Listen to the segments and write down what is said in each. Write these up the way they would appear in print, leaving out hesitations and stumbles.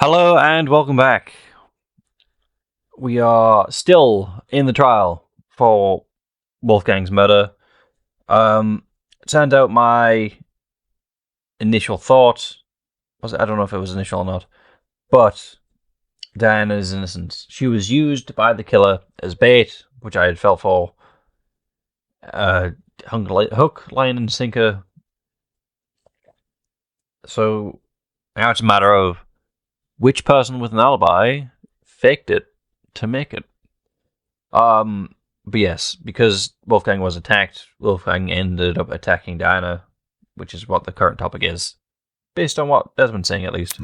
Hello and welcome back. We are still in the trial for Wolfgang's murder. It turned out my initial thought I don't know if it was initial or not, but Diana is innocent. She was used by the killer as bait, which I had fell for. Hook, line, and sinker. So now it's a matter of which person with an alibi faked it to make it. But yes, because Wolfgang was attacked, Wolfgang ended up attacking Diana, which is what the current topic is. Based on what Desmond's saying, at least.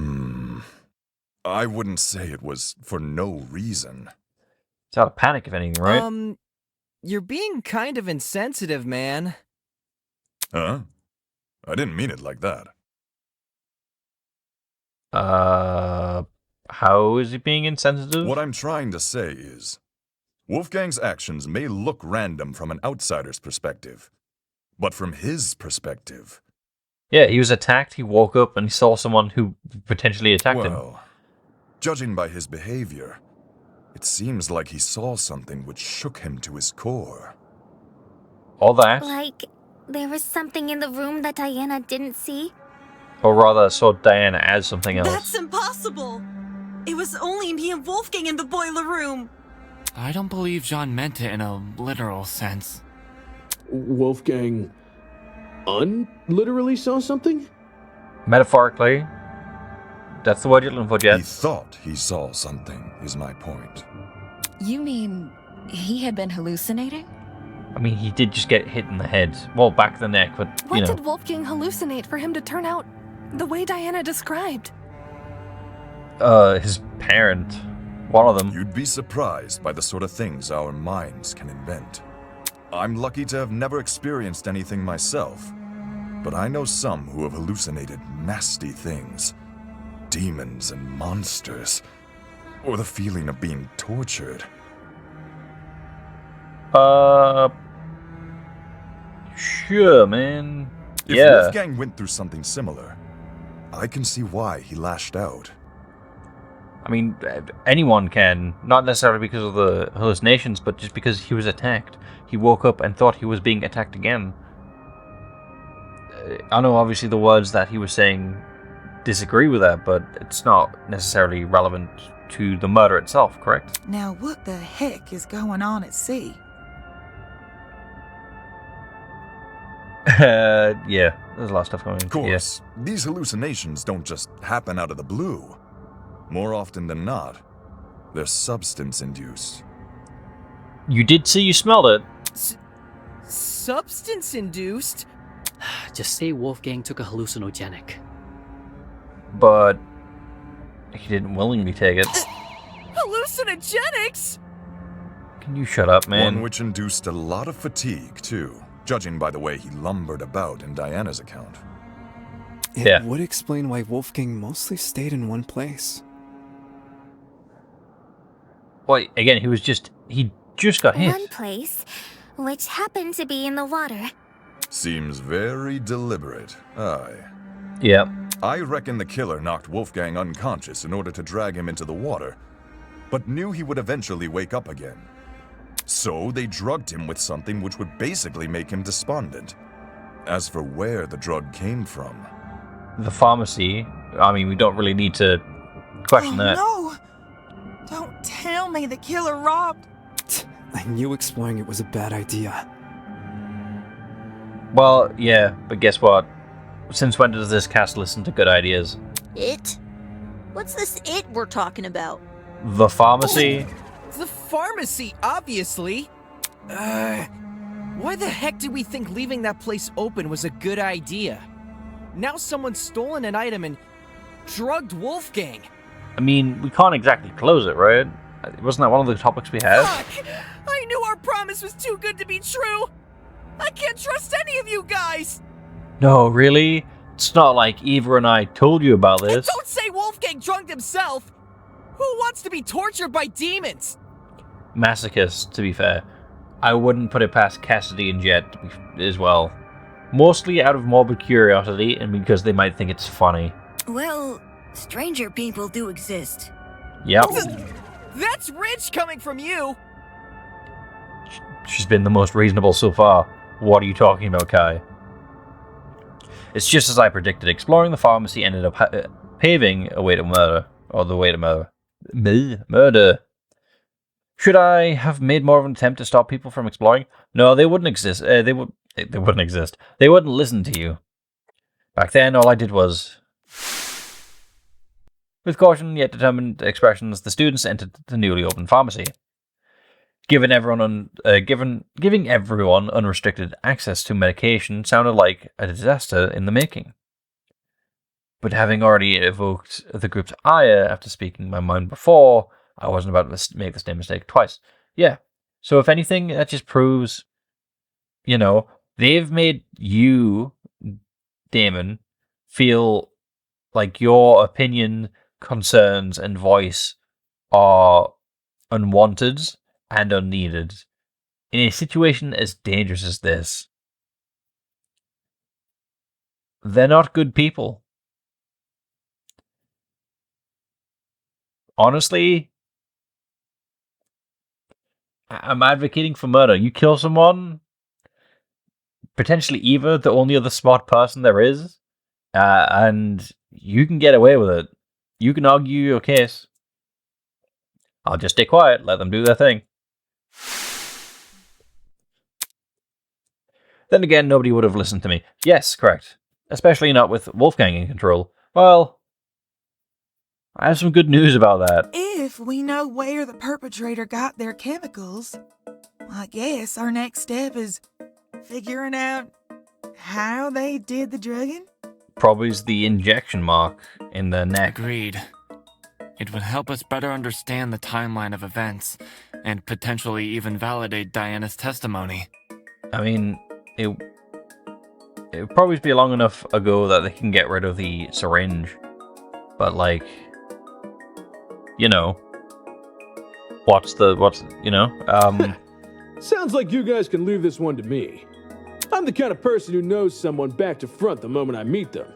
I wouldn't say it was for no reason. It's out of panic, if anything, right? You're being kind of insensitive, man. Huh? I didn't mean it like that. How is he being insensitive? What I'm trying to say is, Wolfgang's actions may look random from an outsider's perspective, but from his perspective... Yeah, he was attacked, he woke up, and he saw someone who potentially attacked him. Well, judging by his behavior, it seems like he saw something which shook him to his core. All that? Like, there was something in the room that Diana didn't see? Or rather, saw Diana as something else. That's impossible! It was only me and Wolfgang in the boiler room! I don't believe John meant it in a literal sense. Wolfgang literally saw something? Metaphorically. That's the word you're looking for, Jet. He thought he saw something, is my point. You mean he had been hallucinating? I mean, he did just get hit in the head. Well, back of the neck, but, What did Wolfgang hallucinate for him to turn out the way Diana described? His parent. One of them. You'd be surprised by the sort of things our minds can invent. I'm lucky to have never experienced anything myself, but I know some who have hallucinated nasty things. Demons and monsters. Or the feeling of being tortured. Sure, man. If Yeah. Wolfgang went through something similar, I can see why he lashed out. I mean, anyone can. Not necessarily because of the hallucinations, but just because he was attacked. He woke up and thought he was being attacked again. I know, obviously, the words that he was saying disagree with that, but it's not necessarily relevant to the murder itself, correct? Now, what the heck is going on at sea? Yeah, there's a lot of stuff going on. Of course, these hallucinations don't just happen out of the blue. More often than not, they're substance-induced. You did see you smelled it. Substance-induced? Just say Wolfgang took a hallucinogenic. But he didn't willingly take it. Hallucinogenics? Can you shut up, man? One which induced a lot of fatigue, too, judging by the way he lumbered about in Diana's account. Yeah. It would explain why Wolfgang mostly stayed in one place. Well, again, he just got hit. One place, which happened to be in the water. Seems very deliberate. Aye. Yeah. I reckon the killer knocked Wolfgang unconscious in order to drag him into the water, but knew he would eventually wake up again. So they drugged him with something which would basically make him despondent. As for where the drug came from... The pharmacy, I mean, we don't really need to question that. No! Don't tell me the killer robbed... I knew exploring it was a bad idea. Well, yeah, but guess what? Since when does this cast listen to good ideas? It? What's this it we're talking about? The pharmacy? The pharmacy, obviously. Why the heck did we think leaving that place open was a good idea? Now someone's stolen an item and drugged Wolfgang. I mean, we can't exactly close it, right? Wasn't that one of the topics we had? Fuck! I knew our promise was too good to be true! I can't trust any of you guys! No, really? It's not like Eva and I told you about And this. don't say Wolfgang drugged himself! Who wants to be tortured by demons? Masochist, to be fair. I wouldn't put it past Cassidy and Jet as well. Mostly out of morbid curiosity and because they might think it's funny. Well, Stranger people do exist. Yep. That's rich coming from you! She's been the most reasonable so far. What are you talking about, Kai? It's just as I predicted. Exploring the pharmacy ended up paving a way to murder. Or the way to murder. Murder. Should I have made more of an attempt to stop people from exploring? No, they wouldn't exist. They wouldn't exist. They wouldn't listen to you. Back then, all I did was... With caution, yet determined expressions, the students entered the newly opened pharmacy. Giving everyone unrestricted access to medication sounded like a disaster in the making. But having already evoked the group's ire after speaking my mind before, I wasn't about to make the same mistake twice. Yeah. So if anything, that just proves, they've made you, Damon, feel like your opinion, concerns, and voice are unwanted and unneeded in a situation as dangerous as this. They're not good people. Honestly, I'm advocating for murder. You kill someone, potentially Eva, the only other smart person there is, and you can get away with it. You can argue your case. I'll just stay quiet, let them do their thing. Then again, nobody would have listened to me. Yes, correct. Especially not with Wolfgang in control. Well, I have some good news about that. If we know where the perpetrator got their chemicals, I guess our next step is figuring out how they did the drugging. Probably is the injection mark in the neck. Agreed. It would help us better understand the timeline of events, and potentially even validate Diana's testimony. I mean, it would probably be long enough ago that they can get rid of the syringe. But Sounds like you guys can leave this one to me. I'm the kind of person who knows someone back to front the moment I meet them.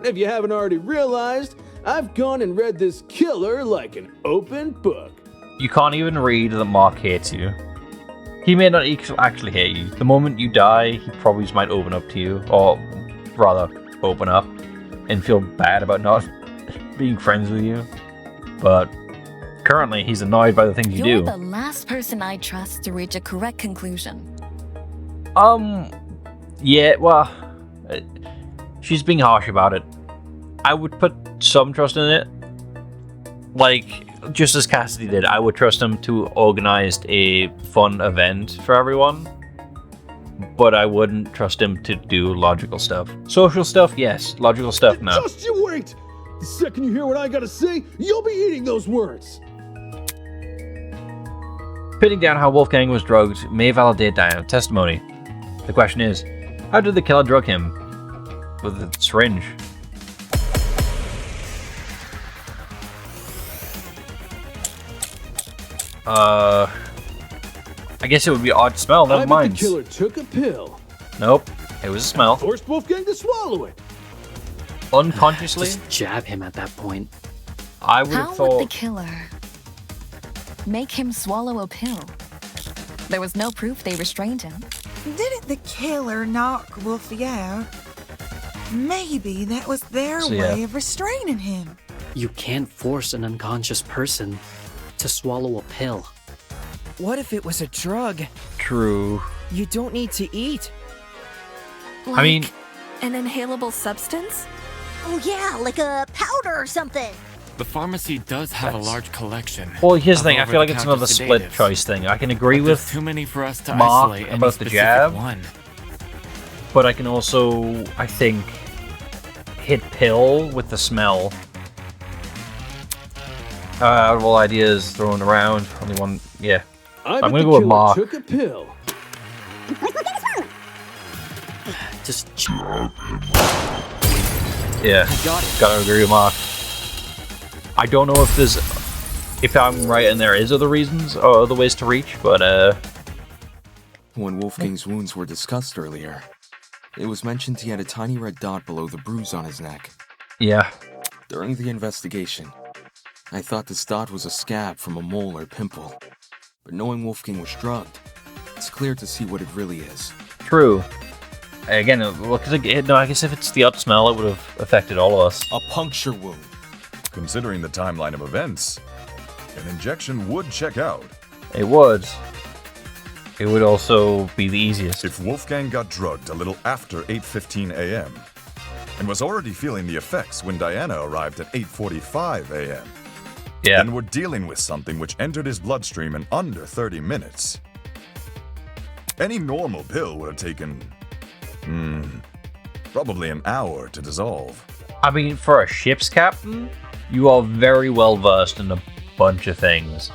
If you haven't already realized, I've gone and read this killer like an open book. You can't even read that Mark hates you. He may not actually hate you. The moment you die, he probably just might open up to you, or rather, open up and feel bad about not being friends with you. But currently, he's annoyed by the things you do. You're the last person I trust to reach a correct conclusion. Yeah, well, she's being harsh about it. I would put some trust in it. Just as Cassidy did, I would trust him to organize a fun event for everyone. But I wouldn't trust him to do logical stuff. Social stuff, yes. Logical stuff, no. Just you wait! The second you hear what I gotta say, you'll be eating those words! Pinning down how Wolfgang was drugged may validate Diana's testimony. The question is, how did the killer drug him? With a syringe. I guess it would be odd smell, never mind. The killer took a pill. Nope, it was a smell. Forced Wolfgang to swallow it. Unconsciously? Just jab him at that point. I would have thought... How would the killer make him swallow a pill? There was no proof they restrained him. Didn't the killer knock Wolfie out? Maybe that was their way of restraining him. You can't force an unconscious person to swallow a pill. What if it was a drug? True. You don't need to eat. Like I mean... an inhalable substance? Oh yeah, like a powder or something. The pharmacy does have a large collection. Well, here's the thing. I feel like it's another split choice thing. I can agree with too many for us to Mark isolate about the jab, one. But I can also, I think, hit pill with the smell. Out of all ideas thrown around, only one. Yeah, I'm gonna go with Mark. Took a pill. Just yeah, gotta agree with Mark. I don't know if I'm right and there is other reasons or other ways to reach, but When Wolfgang's wounds were discussed earlier, it was mentioned he had a tiny red dot below the bruise on his neck. Yeah. During the investigation, I thought this dot was a scab from a mole or pimple. But knowing Wolfgang was drugged, it's clear to see what it really is. True. Again, well, cause no, I guess if it's the odd smell, it would have affected all of us. A puncture wound. Considering the timeline of events, an injection would check out. It would. It would also be the easiest. If Wolfgang got drugged a little after 8:15 a.m. and was already feeling the effects when Diana arrived at 8:45 a.m., then we're dealing with something which entered his bloodstream in under 30 minutes. Any normal pill would have taken, probably an hour to dissolve. I mean, for a ship's captain, you are very well versed in a bunch of things.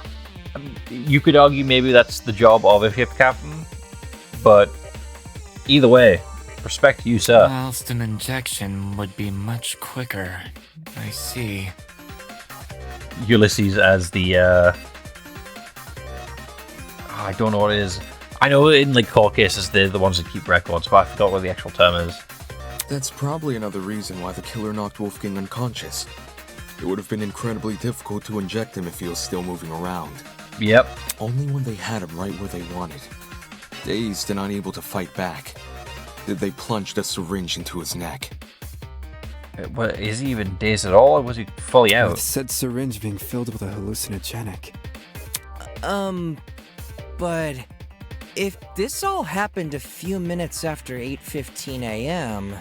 I mean, you could argue maybe that's the job of a ship captain, but either way, respect to you, sir. Whilst an injection would be much quicker. I see. Ulysses as the, I don't know what it is. I know in like court cases they're the ones that keep records, but I forgot what the actual term is. That's probably another reason why the killer knocked Wolfgang unconscious. It would have been incredibly difficult to inject him if he was still moving around. Yep. Only when they had him right where they wanted, dazed and unable to fight back, did they plunge the syringe into his neck. What, is he even dazed at all, or was he fully out? With said syringe being filled with a hallucinogenic. But if this all happened a few minutes after 8:15 a.m.,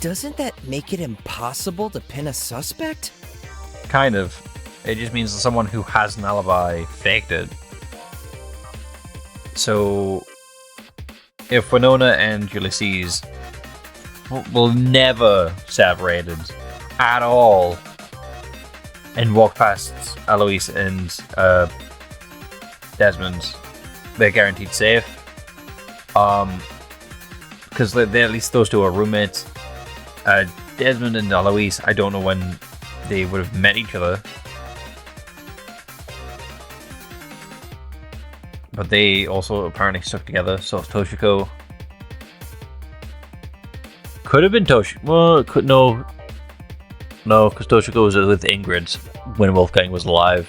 doesn't that make it impossible to pin a suspect? Kind of. It just means that someone who has an alibi faked it. So, if Winona and Ulysses will never separated at all and walk past Eloise and Desmond, they're guaranteed safe. Because they at least those two are roommates. Desmond and Eloise, I don't know when they would have met each other. But they also apparently stuck together, so it's Toshiko. Could have been Toshiko. Well, no, because Toshiko was with Ingrid when Wolfgang was alive.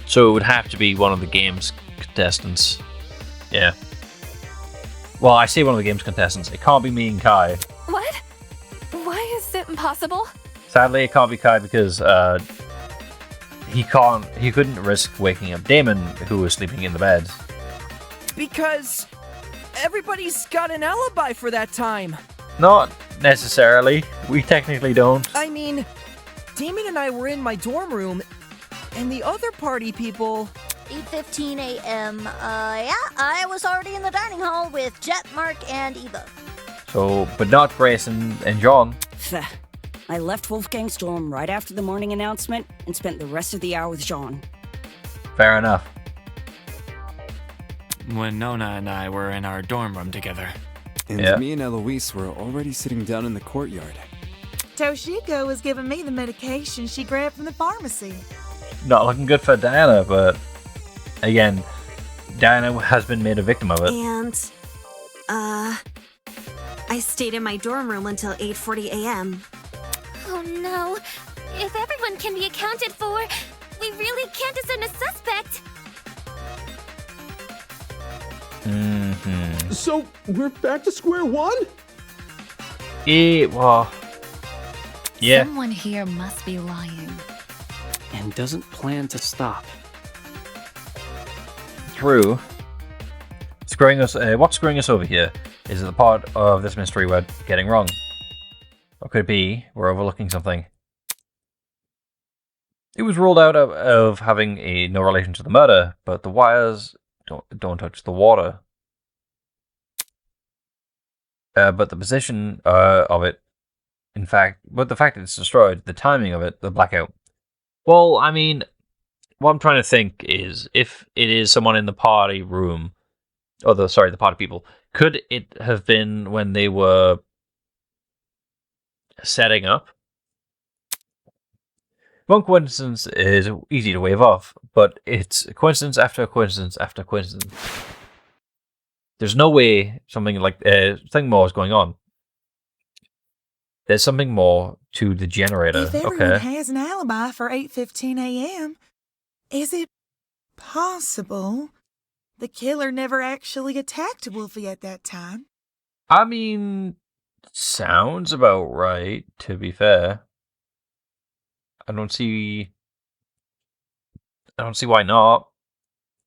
So it would have to be one of the game's contestants. Yeah. Well, I say one of the game's contestants. It can't be me and Kai. What? Why is it impossible? Sadly, it can't be Kai because he couldn't risk waking up Damon, who was sleeping in the bed. Because everybody's got an alibi for that time. Not necessarily. We technically don't. I mean, Damon and I were in my dorm room, and the other party people... 8:15 a.m. Yeah, I was already in the dining hall with Jet, Mark, and Eva. So, but not Grayson and John. I left Wolfgang's dorm right after the morning announcement and spent the rest of the hour with Jean. Fair enough. Winona and I were in our dorm room together. And me and Eloise were already sitting down in the courtyard. Toshiko was giving me the medication she grabbed from the pharmacy. Not looking good for Diana, but again, Diana has been made a victim of it. And, I stayed in my dorm room until 8:40 a.m. Oh no. If everyone can be accounted for, we really can't discern a suspect. Mm-hmm. So, we're back to square one? Well, yeah. Someone here must be lying. And doesn't plan to stop. True. Screwing us. What's screwing us over here? Is it the part of this mystery we're getting wrong? Or could it be we're overlooking something? It was ruled out of having no relation to the murder, but the wires don't touch the water. But the position of it, in fact, but the fact that it's destroyed, the timing of it, the blackout. Well, I mean, what I'm trying to think is if it is someone in the party room, the party people, could it have been when they were setting up? One coincidence is easy to wave off, but it's coincidence after coincidence after coincidence. There's no way something more is going on. There's something more to the generator. If everyone Okay. has an alibi for 8:15 a.m., is it possible the killer never actually attacked Wolfie at that time? I mean, sounds about right, to be fair. I don't see why not.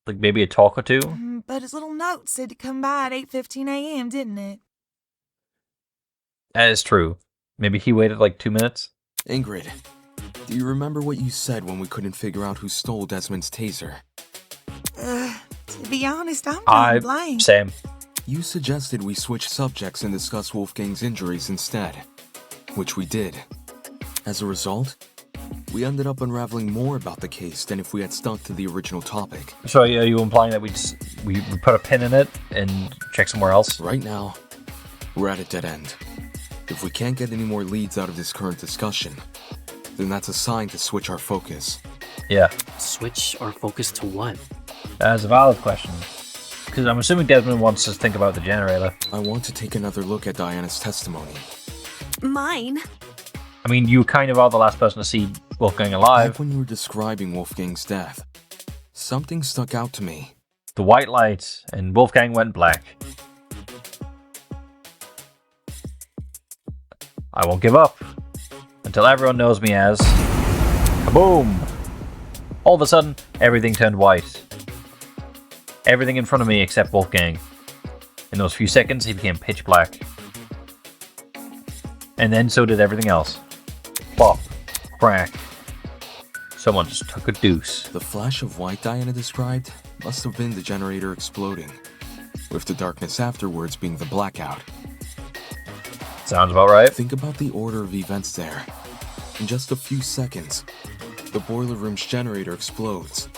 Like, maybe a talk or two? But his little note said to come by at 8:15 a.m., didn't it? That is true. Maybe he waited like 2 minutes? Ingrid, do you remember what you said when we couldn't figure out who stole Desmond's taser? To be honest, I'm not blank. Same. You suggested we switch subjects and discuss Wolfgang's injuries instead, which we did. As a result, we ended up unraveling more about the case than if we had stuck to the original topic. So are you implying that we put a pin in it and check somewhere else? Right now, we're at a dead end. If we can't get any more leads out of this current discussion, then that's a sign to switch our focus. Yeah. Switch our focus to what? That's a valid question. Because I'm assuming Desmond wants us to think about the generator. I want to take another look at Diana's testimony. Mine? I mean, you kind of are the last person to see Wolfgang alive. Back when you were describing Wolfgang's death, something stuck out to me. The white light, and Wolfgang went black. I won't give up until everyone knows me as Kaboom! All of a sudden, everything turned white. Everything in front of me except Wolfgang. In those few seconds, he became pitch black. And then so did everything else. Pop. Crack. Someone just took a deuce. The flash of white Diana described must have been the generator exploding, with the darkness afterwards being the blackout. Sounds about right. Think about the order of events there. In just a few seconds, the boiler room's generator explodes,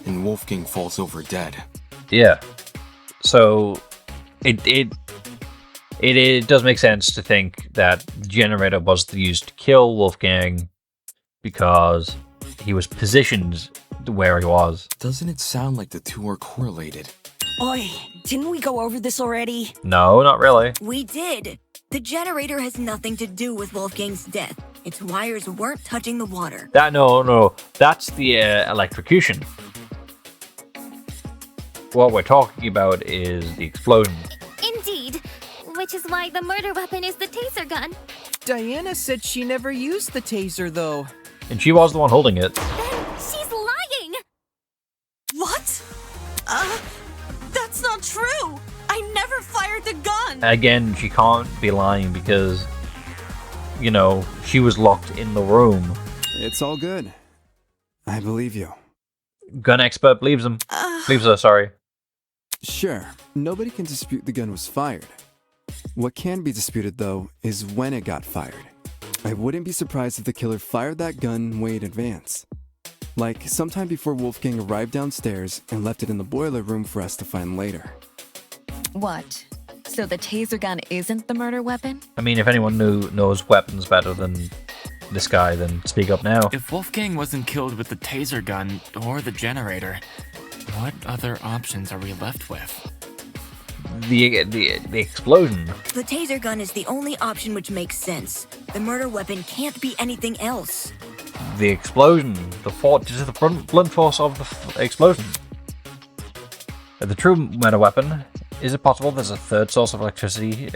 and Wolfgang falls over dead. Yeah. So, it does make sense to think that the generator was used to kill Wolfgang because he was positioned where he was. Doesn't it sound like the two are correlated? Oi, didn't we go over this already? No, not really. We did. The generator has nothing to do with Wolfgang's death. Its wires weren't touching the water. No, that's the electrocution. What we're talking about is the explosion. Indeed. Which is why the murder weapon is the taser gun. Diana said she never used the taser, though. And she was the one holding it. Then she's lying! What? That's not true! I never fired the gun! Again, she can't be lying because, you know, she was locked in the room. It's all good. I believe you. Gun expert believes him. Believes her, sorry. Sure, nobody can dispute the gun was fired. What can be disputed, though, is when it got fired. I wouldn't be surprised if the killer fired that gun way in advance. Like, sometime before Wolfgang arrived downstairs and left it in the boiler room for us to find later. What? So the taser gun isn't the murder weapon? I mean, if anyone knows weapons better than this guy, then speak up now. If Wolfgang wasn't killed with the taser gun or the generator, what other options are we left with? The explosion. The taser gun is the only option which makes sense. The murder weapon can't be anything else. The explosion. Just the blunt force of the explosion. The true murder weapon. Is it possible there's a third source of electricity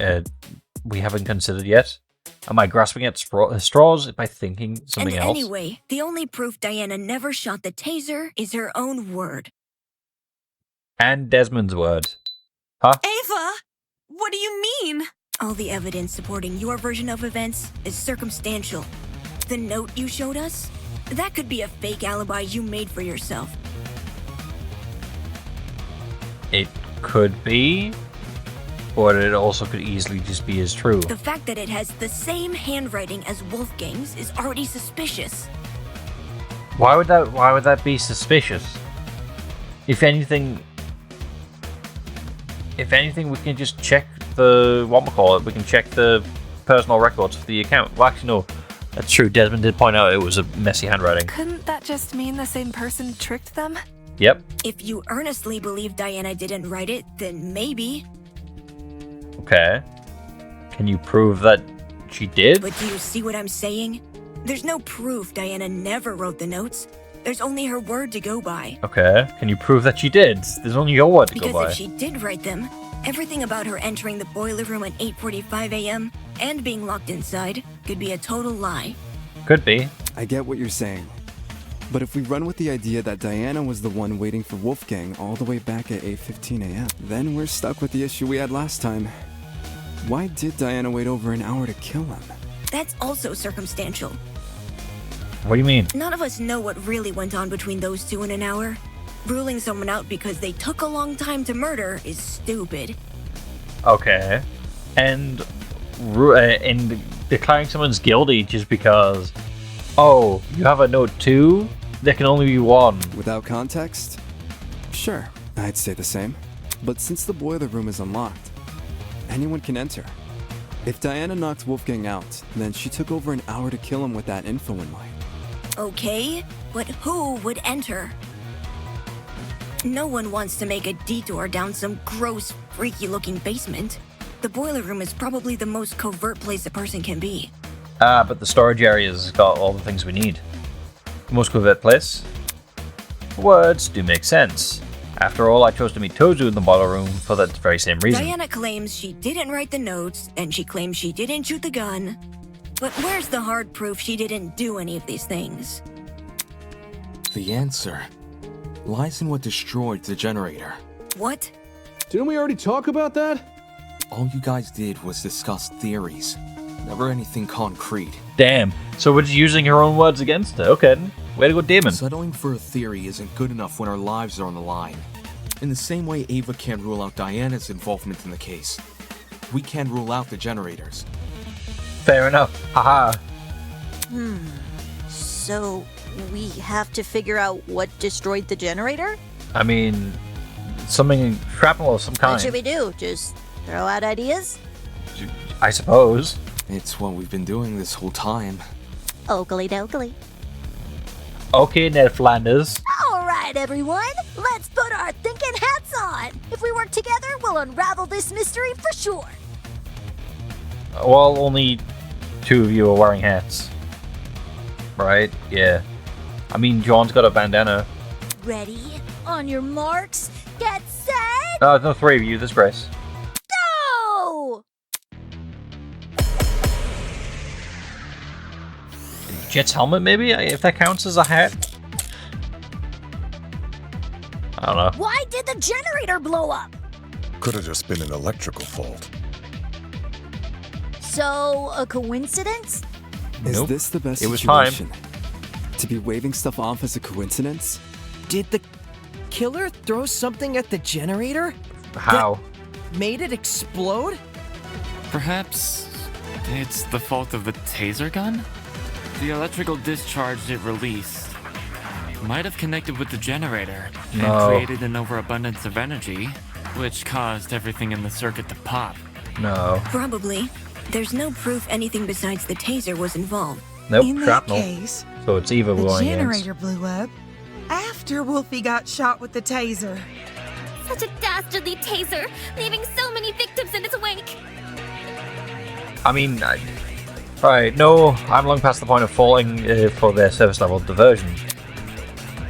we haven't considered yet? Am I grasping at straws by thinking something else? Anyway, the only proof Diana never shot the taser is her own word. And Desmond's word. Huh? Ava! What do you mean? All the evidence supporting your version of events is circumstantial. The note you showed us? That could be a fake alibi you made for yourself. It could be, but it also could easily just be as true. The fact that it has the same handwriting as Wolfgang's is already suspicious. Why would that be suspicious? If anything, we can just check we can check the personal records for the account. Well, actually, no, that's true. Desmond did point out it was a messy handwriting. Couldn't that just mean the same person tricked them? Yep. If you earnestly believe Diana didn't write it, then maybe. Okay. Can you prove that She did? But do you see what I'm saying? There's no proof Diana never wrote the notes. There's only her word to go by. Okay. Can you prove that she did? There's only your word to go by. Because if she did write them, everything about her entering the boiler room at 8:45 a.m. and being locked inside could be a total lie. Could be. I get what you're saying. But if we run with the idea that Diana was the one waiting for Wolfgang all the way back at 8:15 a.m., then we're stuck with the issue we had last time. Why did Diana wait over an hour to kill him? That's also circumstantial. What do you mean? None of us know what really went on between those two in an hour. Ruling someone out because they took a long time to murder is stupid. Okay. And declaring someone's guilty just because, oh, you have a note too? There can only be one. Without context? Sure, I'd say the same. But since the boiler room is unlocked, anyone can enter. If Diana knocked Wolfgang out, then she took over an hour to kill him with that info in mind. Okay, but who would enter? No one wants to make a detour down some gross, freaky-looking basement. The boiler room is probably the most covert place a person can be. But the storage area's got all the things we need. Most covert place? Words do make sense. After all, I chose to meet Tozu in the boiler room for that very same reason. Diana claims she didn't write the notes, and she claims she didn't shoot the gun. But where's the hard proof she didn't do any of these things? The answer lies in what destroyed the generator. What? Didn't we already talk about that? All you guys did was discuss theories, never anything concrete. Damn. So we're just using her own words against her. Okay. Way to go, Damon. Settling for a theory isn't good enough when our lives are on the line. In the same way Ava can't rule out Diana's involvement in the case, we can't rule out the generators. Fair enough. Haha. So we have to figure out what destroyed the generator? I mean, something shrapnel of some kind. What should we do? Just throw out ideas? I suppose. It's what we've been doing this whole time. Oakley dokley. Okay, Ned Flanders. All right, everyone. Let's put our thinking hats on. If we work together, we'll unravel this mystery for sure. Well, only two of you are wearing hats. Right? Yeah. I mean, John's got a bandana. Ready? On your marks, get set, No, three of you. There's Grace. go! Jet's helmet, maybe? If that counts as a hat? I don't know. Why did the generator blow up? Could have just been an electrical fault. So, a coincidence? Is Nope. this the best It was time. situation? To be waving stuff off as a coincidence? Did the killer throw something at the generator? How? That made it explode? Perhaps it's the fault of the taser gun? The electrical discharge it released might have connected with the generator and No. created an overabundance of energy, which caused everything in the circuit to pop. No. Probably. There's no proof anything besides the taser was involved. Nope, In that shrapnel. case, So it's Eva the blowing in. generator blew up after Wolfie got shot with the taser. Such a dastardly taser, leaving so many victims in its wake. I mean, right, no, I'm long past the point of falling for their surface level diversion.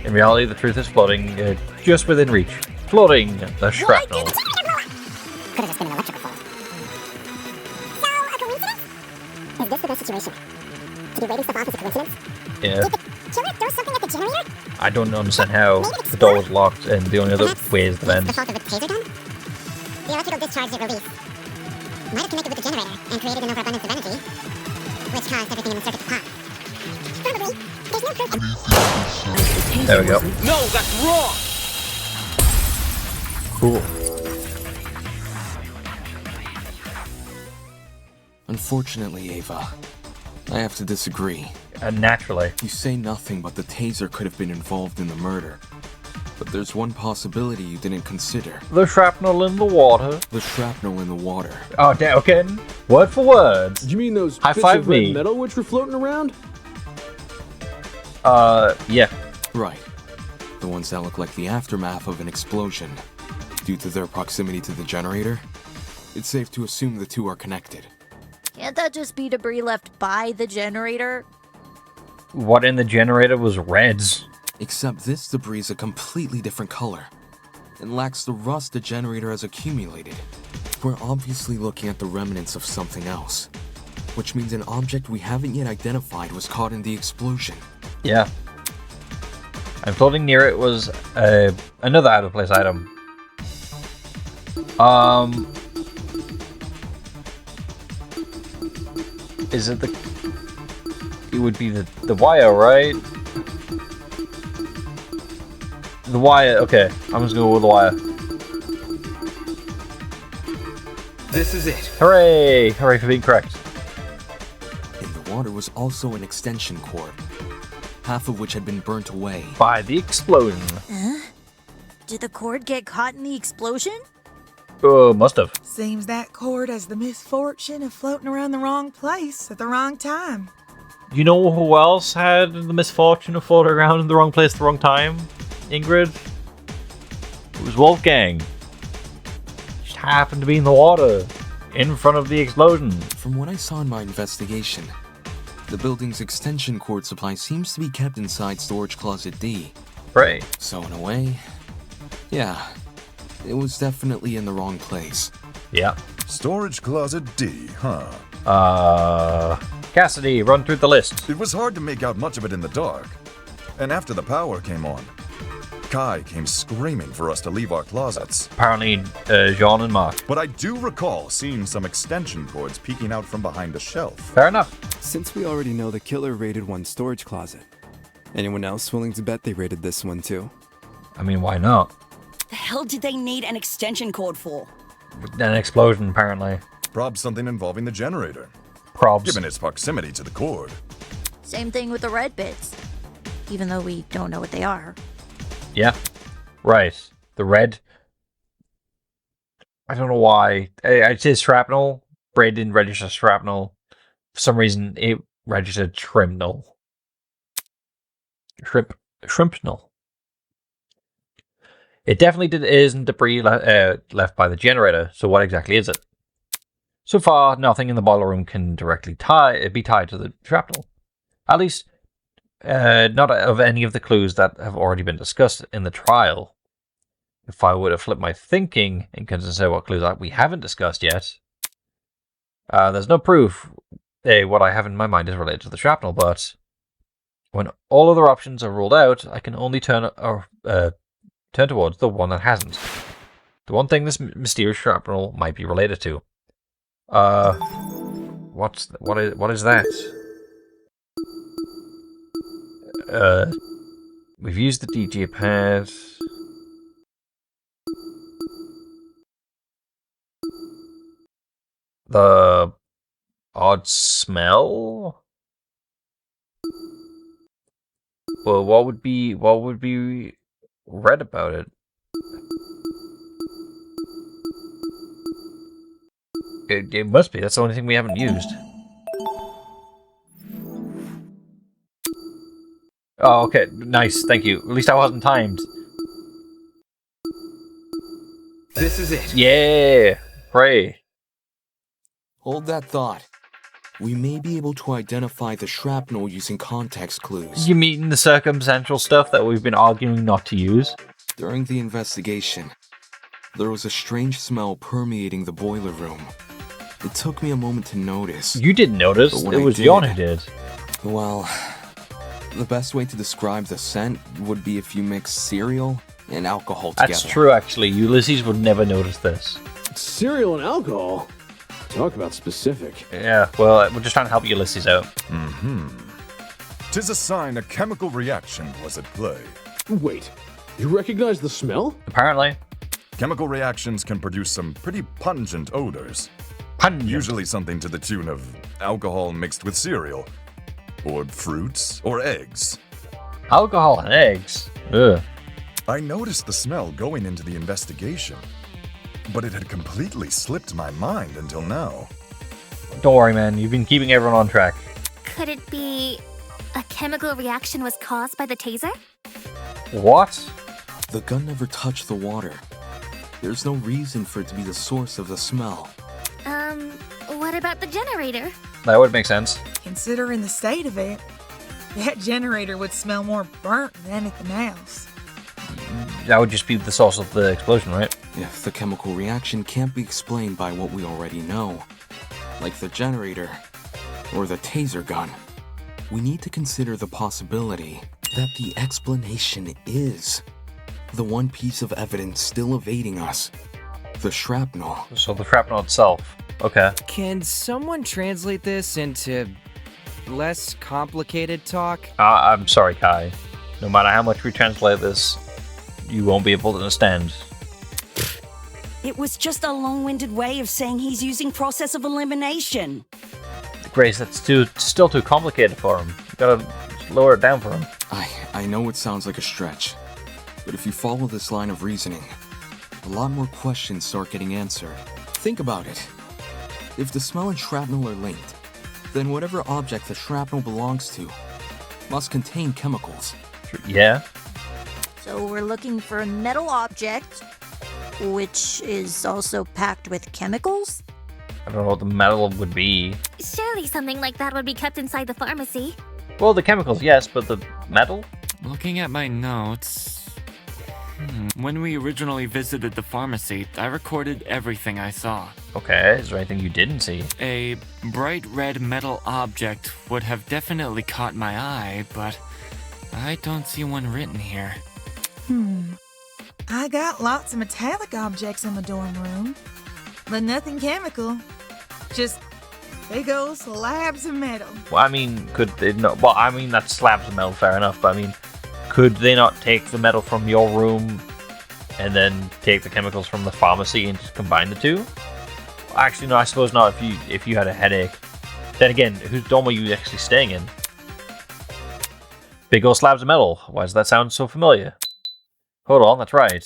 In reality, the truth is floating just within reach. Floating the shrapnel. Could have just been an electrical fault. So, a coincidence? Is this the best situation? To be waving stuff off as a coincidence? Yeah. Did the killer throw something at the generator? I don't understand how the door was locked and the only other way is the vent. The fault of the taser gun? The electrical discharge it released might have connected with the generator and created an overabundance of energy, which caused everything in the circuit to pop. Probably. There's no proof. There we go. No, that's wrong! Cool. Unfortunately, Ava, I have to disagree. Naturally. You say nothing but the taser could have been involved in the murder. But there's one possibility you didn't consider. The shrapnel in the water. The shrapnel in the water. Oh, damn, okay. Word for word. Did you mean those High bits five of red me. metal which were floating around? Yeah. Right. The ones that look like the aftermath of an explosion. Due to their proximity to the generator, it's safe to assume the two are connected. Can't that just be debris left by the generator? What in the generator was reds? Except this debris is a completely different color and lacks the rust the generator has accumulated. We're obviously looking at the remnants of something else, which means an object we haven't yet identified was caught in the explosion. Yeah. And floating near it was another out-of-place item. Is it the... It would be the wire, right? The wire, okay. I'm just gonna go with the wire. This is it. Hooray! Hooray for being correct. In the water was also an extension cord, half of which had been burnt away. By the explosion. Did the cord get caught in the explosion? Oh, must have. Seems that cord has the misfortune of floating around the wrong place at the wrong time. You know who else had the misfortune of floating around in the wrong place at the wrong time? Ingrid? It was Wolfgang. Just happened to be in the water, in front of the explosion. From what I saw in my investigation, the building's extension cord supply seems to be kept inside Storage Closet D. Right. So in a way, yeah, it was definitely in the wrong place. Yeah. Storage Closet D, huh? Cassidy, run through the list. It was hard to make out much of it in the dark. And after the power came on, Kai came screaming for us to leave our closets. Apparently, Jean and Mark. But I do recall seeing some extension cords peeking out from behind a shelf. Fair enough. Since we already know the killer raided one storage closet, anyone else willing to bet they raided this one too? I mean, why not? The hell did they need an extension cord for? An explosion, apparently. Probably something involving the generator. Probs. Given its proximity to the cord. Same thing with the red bits. Even though we don't know what they are. Yeah. Right. The red. I don't know why. I'd say shrapnel. Braid didn't register shrapnel. For some reason, it registered shrimpnel. Shrimpnel. It definitely isn't debris left by the generator, so what exactly is it? So far, nothing in the boiler room can directly be tied to the shrapnel. At least, not of any of the clues that have already been discussed in the trial. If I would have flipped my thinking and considered what clues we haven't discussed yet, there's no proof what I have in my mind is related to the shrapnel, but when all other options are ruled out, I can only turn towards the one that hasn't. The one thing this mysterious shrapnel might be related to. What is that? We've used the DJ pad. The odd smell? Well, what would be red about it? It must be. That's the only thing we haven't used. Oh, okay. Nice. Thank you. At least I wasn't timed. This is it. Yeah. Pray. Hold that thought. We may be able to identify the shrapnel using context clues. You mean the circumstantial stuff that we've been arguing not to use? During the investigation, there was a strange smell permeating the boiler room. It took me a moment to notice. You didn't notice. It was Jon who did. Well, the best way to describe the scent would be if you mix cereal and alcohol together. That's true, actually. Ulysses would never notice this. Cereal and alcohol? Talk about specific. Yeah, well, we're just trying to help Ulysses out. Mm-hmm. 'Tis a sign a chemical reaction was at play. Wait, you recognize the smell? Apparently. Chemical reactions can produce some pretty pungent odors. Pungent. Usually something to the tune of alcohol mixed with cereal, or fruits, or eggs. Alcohol and eggs? Ugh. I noticed the smell going into the investigation, but it had completely slipped my mind until now. Don't worry, man. You've been keeping everyone on track. Could it be a chemical reaction was caused by the taser? What? The gun never touched the water. There's no reason for it to be the source of the smell. What What about the generator? That would make sense. Considering the state of it, that generator would smell more burnt than anything else. That would just be the source of the explosion, right? If the chemical reaction can't be explained by what we already know, like the generator or the taser gun, we need to consider the possibility that the explanation is the one piece of evidence still evading us. The shrapnel. So the shrapnel itself. Okay. Can someone translate this into less complicated talk? I'm sorry, Kai. No matter how much we translate this, you won't be able to understand. It was just a long-winded way of saying he's using process of elimination. Grace, that's still too complicated for him. You gotta lower it down for him. I know it sounds like a stretch, but if you follow this line of reasoning, a lot more questions start getting answered. Think about it. If the smell and shrapnel are linked, then whatever object the shrapnel belongs to must contain chemicals. Yeah. So we're looking for a metal object, which is also packed with chemicals? I don't know what the metal would be. Surely something like that would be kept inside the pharmacy. Well, the chemicals, yes, but the metal? Looking at my notes... When we originally visited the pharmacy, I recorded everything I saw. Okay, is there anything you didn't see? A bright red metal object would have definitely caught my eye, but I don't see one written here. I got lots of metallic objects in my dorm room, but nothing chemical. Just big old slabs of metal. Well, I mean, could they not... Well, I mean, that's slabs of metal, fair enough, but I mean, could they not take the metal from your room and then take the chemicals from the pharmacy and just combine the two? Actually, no, I suppose not if you had a headache. Then again, whose dorm are you actually staying in? Big old slabs of metal. Why does that sound so familiar? Hold on, that's right.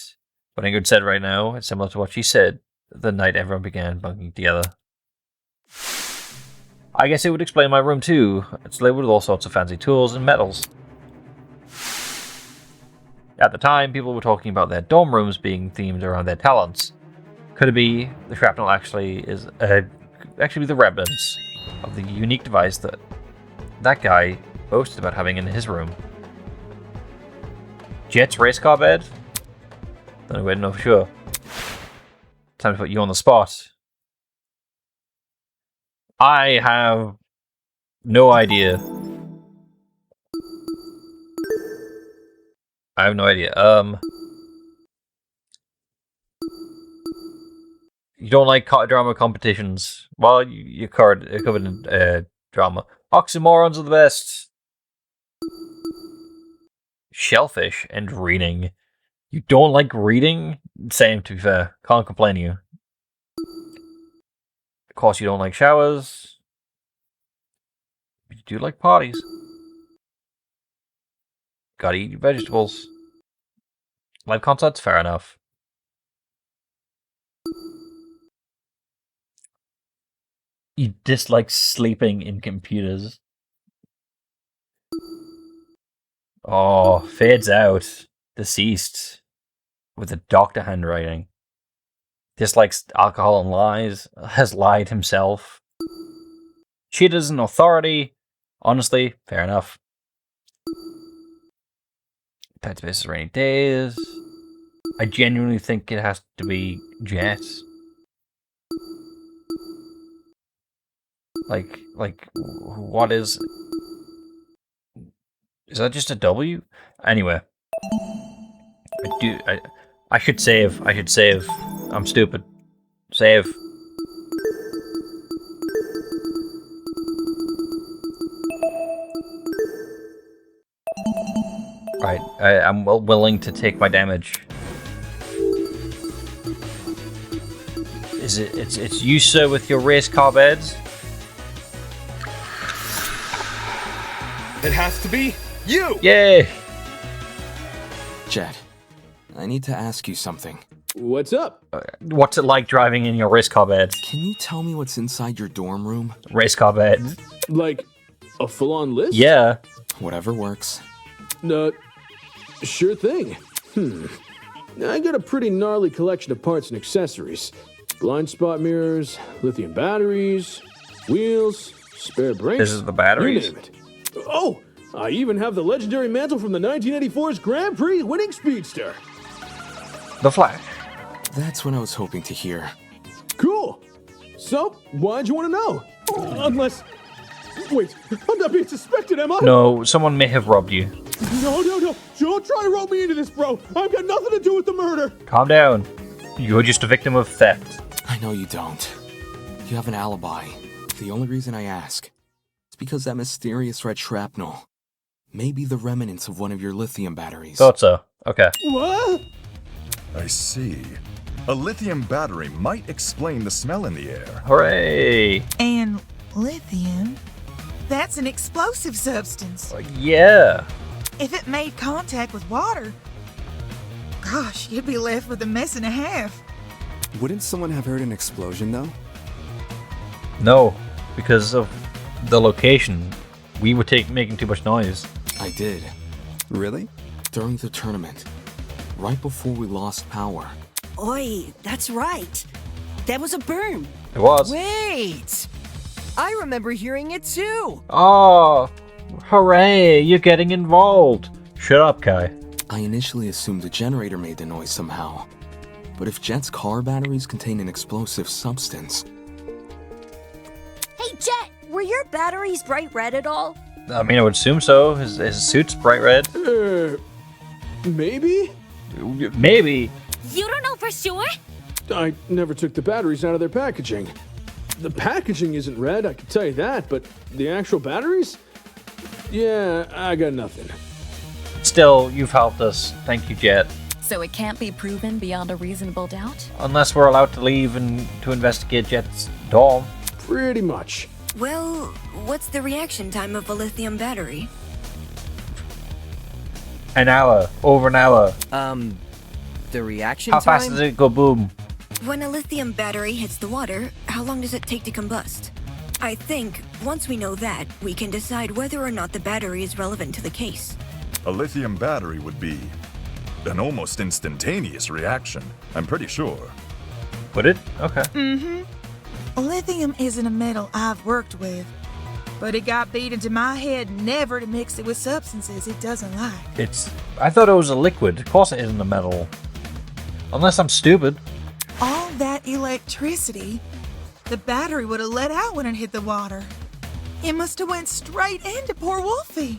What Ingrid said right now is similar to what she said the night everyone began bunking together. I guess it would explain my room too. It's labeled with all sorts of fancy tools and metals. At the time, people were talking about their dorm rooms being themed around their talents. Could it be the shrapnel actually is actually the remnants of the unique device that guy boasted about having in his room? Jet's race car bed? Don't way to know for sure. Time to put you on the spot. I have no idea. I have no idea. You don't like drama competitions. Well, you're covered in drama. Oxymorons are the best. Shellfish and reading. You don't like reading? Same, to be fair. Can't complain to you. Of course, you don't like showers. But you do like parties. Gotta eat your vegetables. Live concerts? Fair enough. You dislike sleeping in computers. Oh, fades out. Deceased. With a doctor handwriting. Dislikes alcohol and lies. Has lied himself. Cheaters and authority. Honestly, fair enough. Pet spaces rainy days. I genuinely think it has to be Jet. Like, what is... Is that just a W? Anyway. I should save. I'm stupid. Save. Right, I'm willing to take my damage. It's you, sir, with your race car beds? It has to be you! Yay! Jet, I need to ask you something. What's up? What's it like driving in your race car bed? Can you tell me what's inside your dorm room? Race car bed. Like, a full-on list? Yeah. Whatever works. Sure thing. I got a pretty gnarly collection of parts and accessories. Blind spot mirrors, lithium batteries, wheels, spare brakes. This is the batteries? You name it. Oh, I even have the legendary mantle from the 1984's Grand Prix winning speedster. The Flash. That's what I was hoping to hear. Cool. So, why'd you want to know? Unless... Wait, I'm not being suspected, am I? No, someone may have robbed you. No. Don't try to rope me into this, bro. I've got nothing to do with the murder. Calm down. You're just a victim of theft. I know you don't. You have an alibi. The only reason I ask is because that mysterious red shrapnel may be the remnants of one of your lithium batteries. Thought so. Okay. What? I see. A lithium battery might explain the smell in the air. Hooray! And lithium? That's an explosive substance. Yeah. If it made contact with water, gosh, you'd be left with a mess and a half. Wouldn't someone have heard an explosion, though? No, because of the location. We were making too much noise. I did. Really? During the tournament. Right before we lost power. Oi, that's right. That was a boom. It was. Wait! I remember hearing it too! Oh, hooray, you're getting involved. Shut up, Kai. I initially assumed the generator made the noise somehow. But if Jet's car batteries contain an explosive substance... Hey, Jet, were your batteries bright red at all? I mean, I would assume so. His suit's bright red. Maybe? Maybe. You don't know for sure? I never took the batteries out of their packaging. The packaging isn't red, I can tell you that, but the actual batteries? Yeah, I got nothing. Still, you've helped us. Thank you, Jet. So it can't be proven beyond a reasonable doubt? Unless we're allowed to leave and to investigate Jet's dorm. Pretty much. Well, what's the reaction time of a lithium battery? An hour. Over an hour. The reaction How time? fast does it go boom? When a lithium battery hits the water, how long does it take to combust? I think, once we know that, we can decide whether or not the battery is relevant to the case. A lithium battery would be an almost instantaneous reaction, I'm pretty sure. Would it? Okay. Mm-hmm. Lithium isn't a metal I've worked with, but it got beat into my head never to mix it with substances it doesn't like. I thought it was a liquid. Of course it isn't a metal. Unless I'm stupid. All that electricity, the battery would have let out when it hit the water. It must have went straight into poor Wolfie.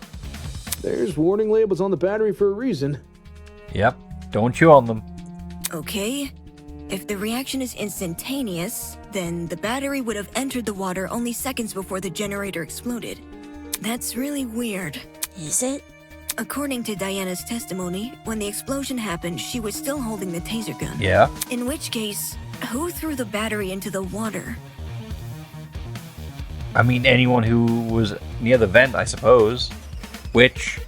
There's warning labels on the battery for a reason. Yep. Don't chew on them. Okay. If the reaction is instantaneous, then the battery would have entered the water only seconds before the generator exploded. That's really weird. Is it? According to Diana's testimony, when the explosion happened, she was still holding the taser gun. Yeah. In which case, who threw the battery into the water? I mean, anyone who was near the vent, I suppose. Which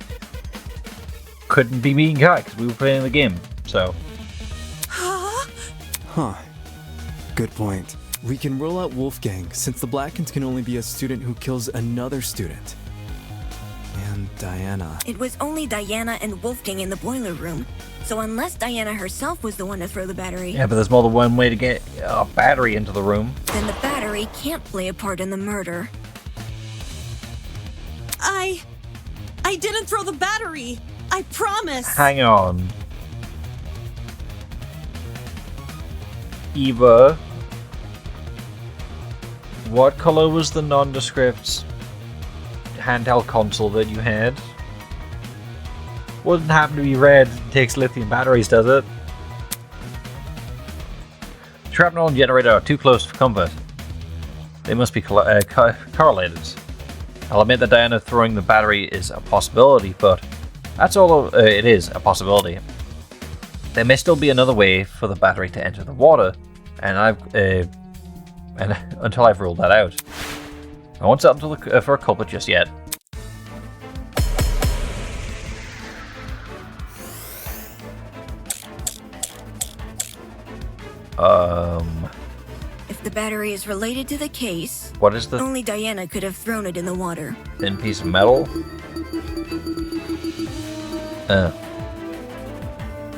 couldn't be me and Kai, because we were playing the game, so. Huh. Good point. We can rule out Wolfgang, since the Blackens can only be a student who kills another student. And Diana. It was only Diana and Wolfgang in the boiler room. So unless Diana herself was the one to throw the battery... Yeah, but there's more than one way to get a battery into the room. Then the battery can't play a part in the murder. I didn't throw the battery. I promise. Hang on. Eva, what color was the nondescript handheld console that you had? Wouldn't happen to be red. It takes lithium batteries, does it? Shrapnel and generator are too close for comfort. They must be correlated. I'll admit that Diana throwing the battery is a possibility, but that's all it is, a possibility. There may still be another way for the battery to enter the water, and until I've ruled that out. I won't set to look for a culprit just yet. If the battery is related to the case, what is the only Diana could have thrown it in the water. Thin piece of metal?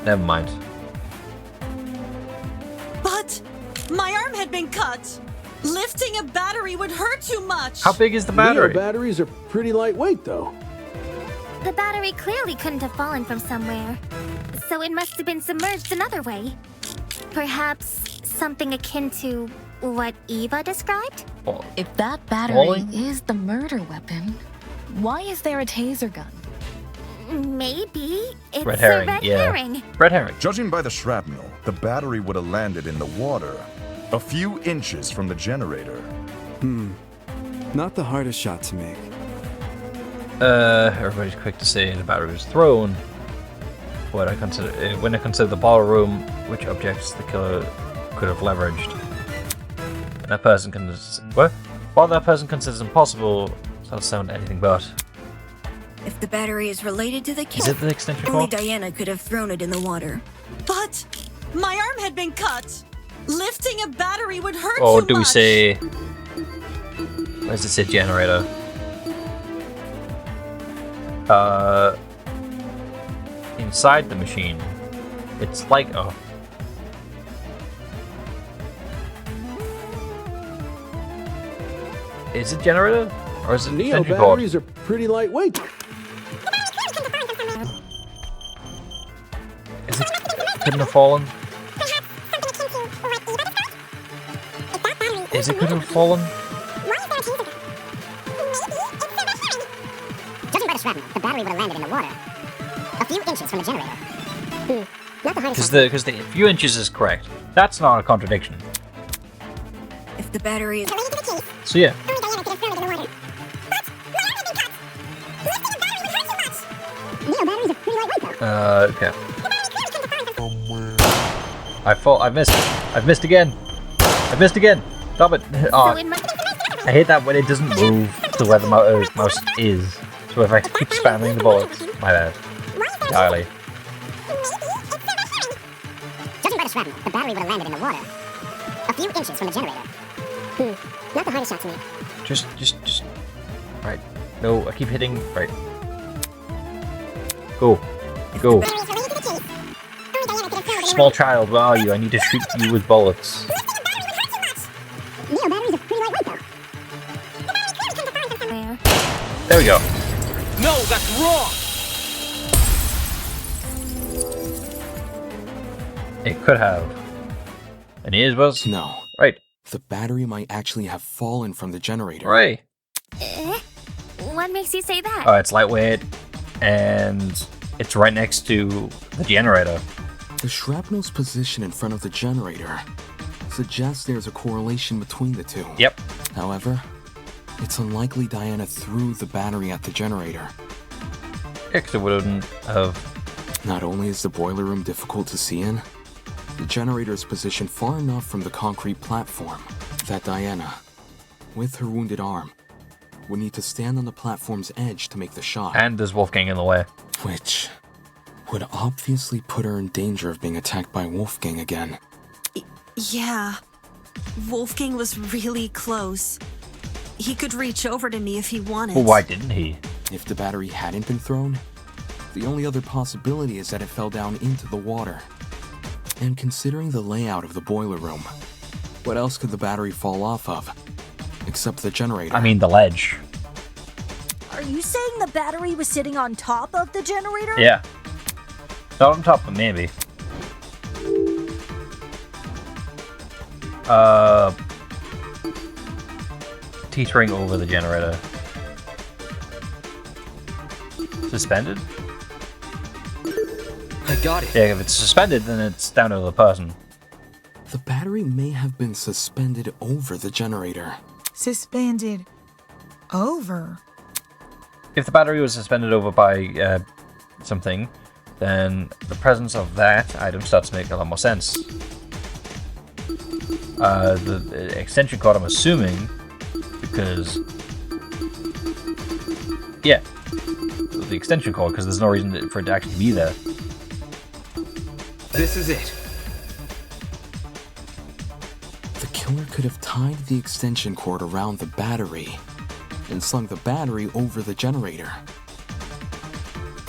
Never mind. But my arm had been cut. Lifting a battery would hurt too much. How big is the battery? Neo batteries are pretty lightweight, though. The battery clearly couldn't have fallen from somewhere, so it must have been submerged another way. Perhaps something akin to what Eva described? If that battery Falling? is the murder weapon, why is there a taser gun? Maybe it's Red herring, a red yeah. herring. Red herring. Judging by the shrapnel, the battery would have landed in the water, a few inches from the generator. Not the hardest shot to make. Everybody's quick to say the battery was thrown. When I consider the ballroom, which objects the killer could have leveraged. That person can While that person considers impossible, that'll sound anything but. If the battery is related to the Is kill, it the extension only cord? Diana could have thrown it in the water. But my arm had been cut. Lifting a battery would hurt Or too do we much. say... Where does it say generator? Inside the machine. It's like a... Is it generator? Or is it Neo extension cord? batteries are pretty lightweight. Is it... Couldn't have fallen? Is it couldn't have fallen? Judging by the shrapnel, the battery would have landed in the water, a few inches from the generator. Not the hardest. Because the few inches is correct. That's not a contradiction. If the battery is related to the case, So yeah. only Diana could have thrown it in the water. But my arm had been cut. Lifting a battery would hurt too much. Neo batteries are pretty lightweight, though. Okay. I missed. I've missed again. I've missed again. Stop it. Oh, I hate that when it doesn't move to where the mouse is. So if I keep spamming the bullets, my bad. Entirely. Judging by the shrapnel, the battery would have landed in the water, a few inches from the generator. Not the hardest shot to make. Just. Right. No, I keep hitting. Right. Go. Go. Small child, where are you? I need to shoot you with bullets. Neo batteries are pretty lightweight, though. There we go. No, that's wrong! It could have. And here's was No. right. The battery might actually have fallen from the generator. Right. What makes you say that? It's lightweight, and it's right next to the generator. The shrapnel's position in front of the generator suggests there's a correlation between the two. Yep. However, it's unlikely Diana threw the battery at the generator. Because it wouldn't have. Not only is the boiler room difficult to see in, the generator is positioned far enough from the concrete platform that Diana, with her wounded arm, would need to stand on the platform's edge to make the shot. And there's Wolfgang in the way. Which would obviously put her in danger of being attacked by Wolfgang again. Yeah. Wolfgang was really close. He could reach over to me if he wanted. Well, why didn't he? If the battery hadn't been thrown, the only other possibility is that it fell down into the water. And considering the layout of the boiler room, what else could the battery fall off of? Except the generator. I mean, the ledge. Are you saying the battery was sitting on top of the generator? Yeah. Not on top, but maybe. Teetering over the generator. Suspended? I got it. Yeah, if it's suspended, then it's down to the person. The battery may have been suspended over the generator. Suspended over. If the battery was suspended over by something, then the presence of that item starts to make a lot more sense. The extension cord, I'm assuming, because... Yeah, the extension cord, because there's no reason for it to actually be there. This is it. The killer could have tied the extension cord around the battery and slung the battery over the generator.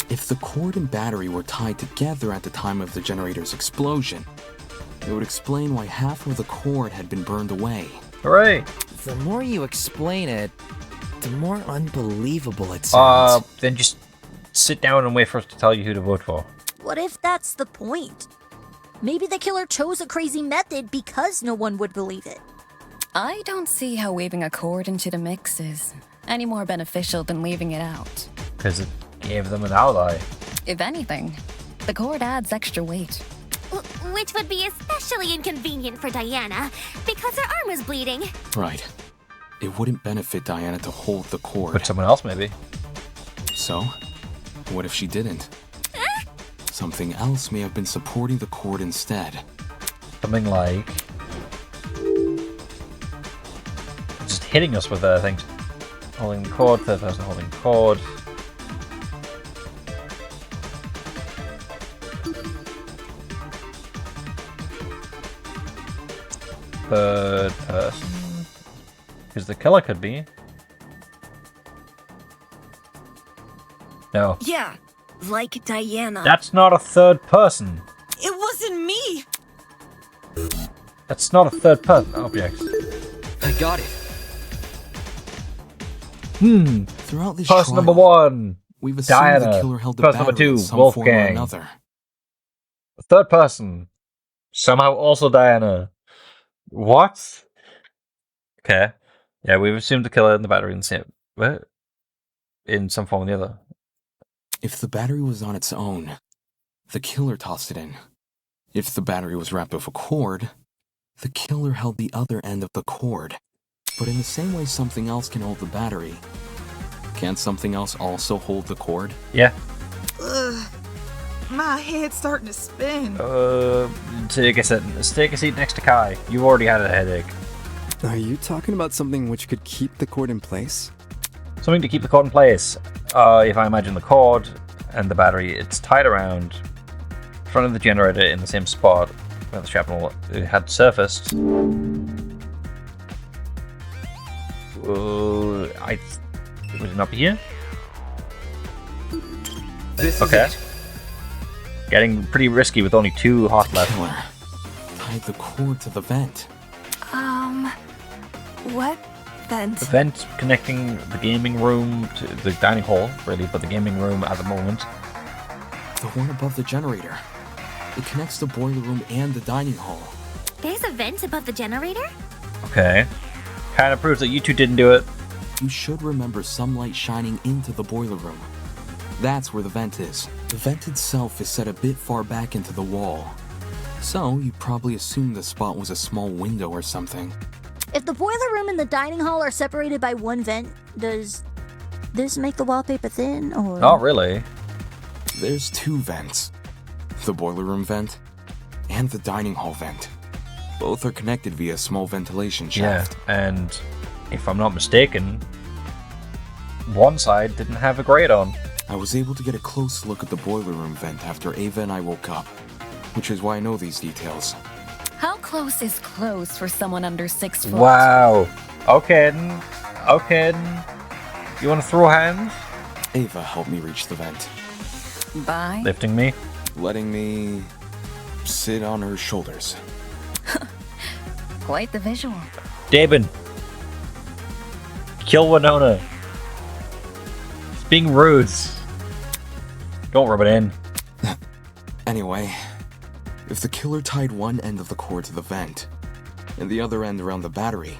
If the cord and battery were tied together at the time of the generator's explosion, it would explain why half of the cord had been burned away Hooray! The more you explain it, the more unbelievable it sounds. Then just sit down and wait for us to tell you who to vote for. What if that's the point? Maybe the killer chose a crazy method because no one would believe it. I don't see how weaving a cord into the mix is any more beneficial than leaving it out. Because it gave them an ally. If anything, the cord adds extra weight. Which would be especially inconvenient for Diana, because her arm was bleeding. Right. It wouldn't benefit Diana to hold the cord. But someone else, maybe. So, what if she didn't? Something else may have been supporting the cord instead. Something like... just hitting us with things. Holding the cord, third person holding the cord. Third person. Because the killer could be. No. Yeah, like Diana. That's not a third person. It wasn't me! That's not a third person object. I got it. Throughout this Person trial, number 1. we've assumed Diana. the killer held the Person number battery 2. in some form or Wolfgang. another. Third person. Somehow also Diana. What? Okay. Yeah, we've assumed the killer and the battery in the same... What? In some form or the other. If the battery was on its own, the killer tossed it in. If the battery was wrapped with a cord, the killer held the other end of the cord. But in the same way something else can hold the battery, can't something else also hold the cord? Yeah. Ugh. My head's starting to spin. Take a seat next to Kai. You've already had a headache. Are you talking about something which could keep the cord in place? Something to keep the cord in place. If I imagine the cord and the battery, it's tied around in front of the generator in the same spot where the shrapnel had surfaced. Would it not be here? This okay. is it. Getting pretty risky with only 2 hearts left. Killer tied the cord to the vent. What vent? The vent connecting the gaming room to the dining hall, really, but the gaming room at the moment. The one above the generator. It connects the boiler room and the dining hall. There's a vent above the generator? Okay. Kind of proves that you two didn't do it. You should remember some light shining into the boiler room. That's where the vent is. The vent itself is set a bit far back into the wall. So, you probably assumed the spot was a small window or something. If the boiler room and the dining hall are separated by one vent, does this make the wallpaper thin, or...? Not really. There's 2 vents. The boiler room vent and the dining hall vent. Both are connected via a small ventilation shaft. Yeah, and if I'm not mistaken, one side didn't have a grate on. I was able to get a close look at the boiler room vent after Ava and I woke up, which is why I know these details. How close is close for someone under 6 foot? Wow. Okay, then. Okay, then. You want to throw hands? Ava helped me reach the vent. Bye. Lifting me? Letting me sit on her shoulders. Quite the visual. Damon. Kill Winona. It's being rude. Don't rub it in. Anyway, if the killer tied one end of the cord to the vent, and the other end around the battery,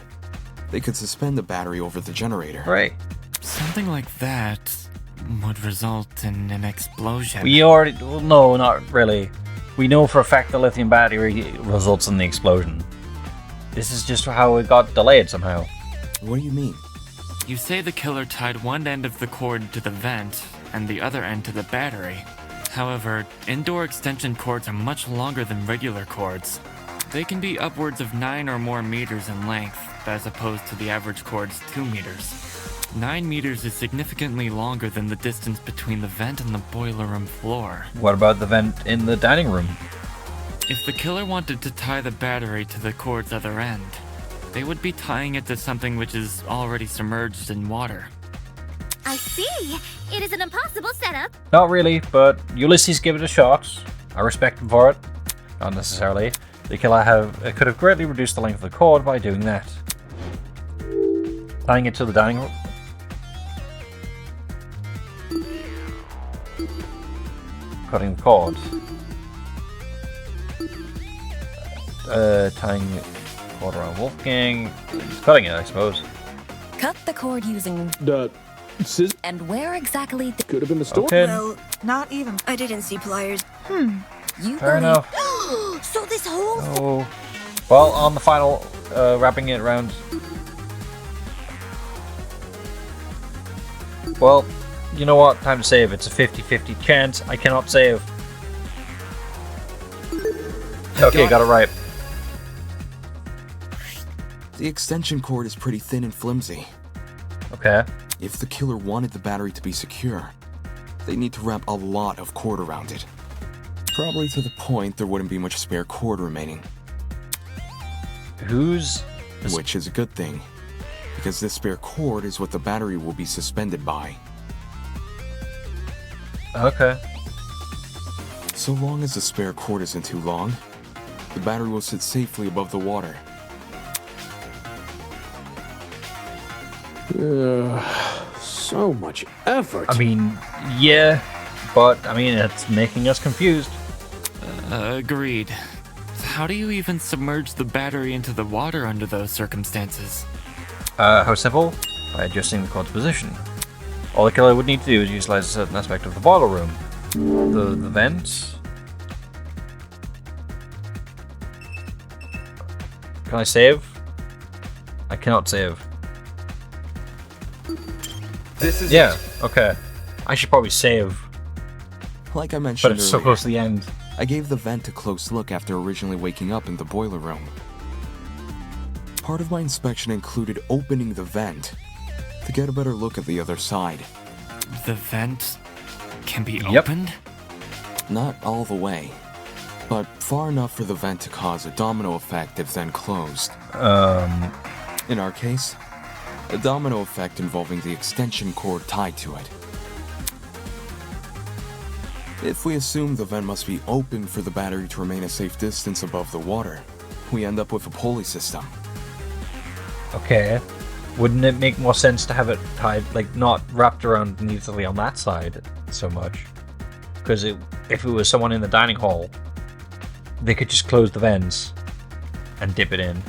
they could suspend the battery over the generator. Right. Something like that would result in an explosion. We already... Well, no, not really. We know for a fact the lithium battery results in the explosion. This is just how it got delayed somehow. What do you mean? You say the killer tied one end of the cord to the vent and the other end to the battery. However, indoor extension cords are much longer than regular cords. They can be upwards of 9 or more meters in length, as opposed to the average cord's 2 meters. 9 meters is significantly longer than the distance between the vent and the boiler room floor. What about the vent in the dining room? If the killer wanted to tie the battery to the cord's other end, they would be tying it to something which is already submerged in water. I see. It is an impossible setup. Not really, but Ulysses gave it a shot. I respect him for it. Not necessarily. The killer could have greatly reduced the length of the cord by doing that. Tying it to the dining room. Cutting the cord. Tying the cord around Wolfgang. Cutting it, I suppose. Cut the cord using. And where exactly? Could have been the store. Okay. Well, Not even. I didn't see pliers. You Fair believe. enough. So this whole Oh. Well, on the final, wrapping it around. Well, you know what? Time to save. It's a 50-50 chance. I cannot save. Okay, got it right. The extension cord is pretty thin and flimsy. Okay. If the killer wanted the battery to be secure, they need to wrap a lot of cord around it. Probably to the point there wouldn't be much spare cord remaining. Which is a good thing, because this spare cord is what the battery will be suspended by. Okay. So long as the spare cord isn't too long, the battery will sit safely above the water. So much effort. I mean, yeah, but I mean, it's making us confused. Agreed. How do you even submerge the battery into the water under those circumstances? How simple? By adjusting the cord's position. All the killer would need to do is utilize a certain aspect of the boiler room. The vents. Can I save? I cannot save. This is Yeah, okay. I should probably save. Like I mentioned But it's so earlier, close to the end. I gave the vent a close look after originally waking up in the boiler room. Part of my inspection included opening the vent to get a better look at the other side. The vent can be opened? Not all the way, but far enough for the vent to cause a domino effect if then closed. In our case, a domino effect involving the extension cord tied to it. If we assume the vent must be open for the battery to remain a safe distance above the water, we end up with a pulley system. Okay. Wouldn't it make more sense to have it tied, like, not wrapped around neatly on that side so much? Because if it was someone in the dining hall, they could just close the vents and dip it in.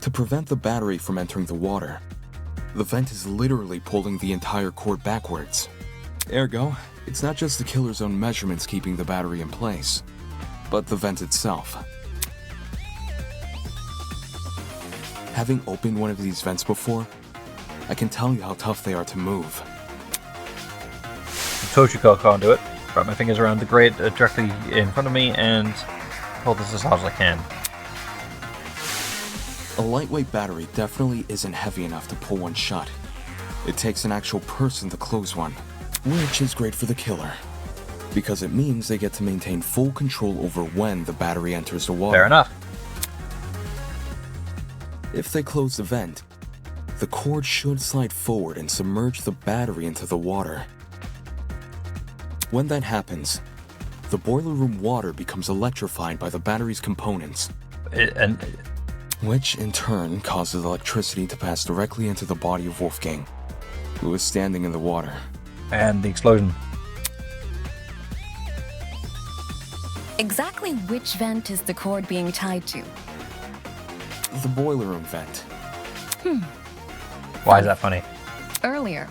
To prevent the battery from entering the water, the vent is literally pulling the entire cord backwards. Ergo, it's not just the killer's own measurements keeping the battery in place, but the vent itself. Having opened one of these vents before, I can tell you how tough they are to move. Toshiko can't do it. Wrap my fingers around the grate directly in front of me and hold this as hard as I can. A lightweight battery definitely isn't heavy enough to pull one shut. It takes an actual person to close one, which is great for the killer, because it means they get to maintain full control over when the battery enters the water. Fair enough. If they close the vent, the cord should slide forward and submerge the battery into the water. When that happens, the boiler room water becomes electrified by the battery's components, which in turn causes electricity to pass directly into the body of Wolfgang, who is standing in the water. And the explosion. Exactly which vent is the cord being tied to? The boiler room vent. Why is that funny? Earlier,